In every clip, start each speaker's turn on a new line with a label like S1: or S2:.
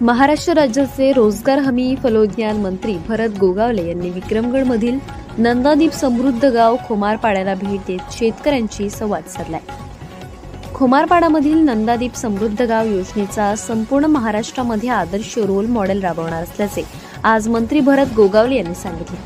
S1: महाराष्ट्र राज्याचे रोजगार हमी फलोद्यान मंत्री भरत गोगावले यांनी विक्रमगडमधील नंदादीप समृद्ध गाव खोमारपाड्याला भेट देत शेतकऱ्यांशी संवाद साधलाय। खोमारपाडामधील नंदादीप समृद्ध गाव योजनेचा संपूर्ण महाराष्ट्रामध्ये आदर्श रोल मॉडेल राबवणार असल्याचे आज मंत्री भरत गोगावले यांनी सांगितले।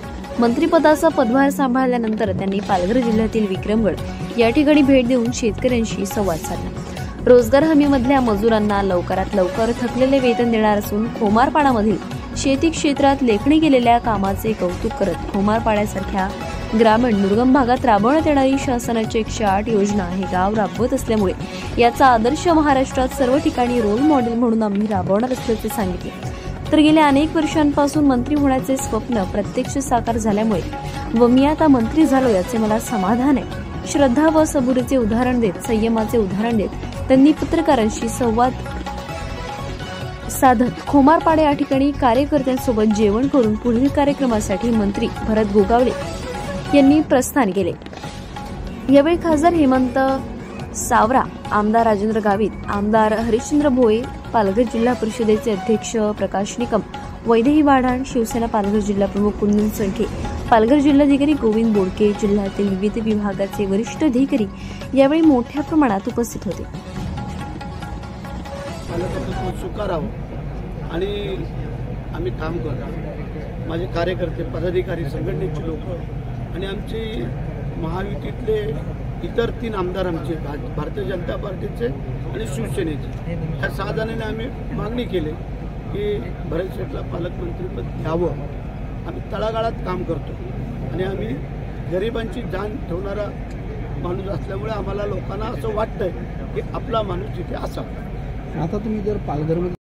S1: मंत्रिपदाचा पदभार सांभाळल्यानंतर त्यांनी पालघर जिल्ह्यातील विक्रमगड या ठिकाणी भेट देऊन शेतकऱ्यांशी संवाद साधला। रोजगार हमीमधल्या मजुरांना लवकरात लवकर थकलेले वेतन देणार असून खोमारपाडामधील शेती क्षेत्रात लेखणी केलेल्या कामाचे कौतुक करत खोमारपाड्यासारख्या ग्रामीण दुर्गम भागात राबवण्यात येणारी शासनाची 108 योजना हे गाव राबवत असल्यामुळे याचा आदर्श महाराष्ट्रात सर्व ठिकाणी रोल मॉडेल म्हणून आम्ही राबवणार असल्याचे सांगितले। तर गेल्या अनेक वर्षांपासून मंत्री होण्याचे स्वप्न प्रत्यक्ष साकार झाल्यामुळे व मी आता मंत्री झालो याचे मला समाधान आहे। श्रद्धा व सबुरीचे उदाहरण देत संयमाचे उदाहरण देत त्यांनी पत्रकारांशी संवाद साधत खोमारपाडा या ठिकाणी कार्यकर्त्यांसोबत जेवण करून पुढील कार्यक्रमासाठी मंत्री भरत गोगावले यांनी प्रस्थान केले। यावेळी खासदार हेमंत सावरा, आमदार राजेंद्र गावित, आमदार हरिश्चंद्र भोये, पालघर जिल्हा परिषदेचे अध्यक्ष प्रकाश निकम, वैदेही वाढाण, शिवसेना पालघर जिल्हा प्रमुख कुंदन संखे, पालघर जिल्हाधिकारी गोविंद बोडके, जिल्ह्यातील विविध विभागाचे वरिष्ठ अधिकारी यावेळी मोठ्या प्रमाणात उपस्थित होते।
S2: स्वीकारावं आणि आम्ही काम करतो। माझे कार्यकर्ते, पदाधिकारी, संघटनेचे लोक आणि आमचे महायुतीतले इतर 3 आमदार आमचे भारतीय जनता पार्टीचे आणि शिवसेनेचे या 6 जणांनी आम्ही मागणी केली की भरत शेठला पालकमंत्रीपद द्यावं। आम्ही तळागाळात काम करतो आणि आम्ही गरिबांची जाण ठेवणारा माणूस असल्यामुळे आम्हाला लोकांना असं वाटतंय की आपला माणूस तिथे असावा।
S3: आता तुम्ही जर पालघरमध्ये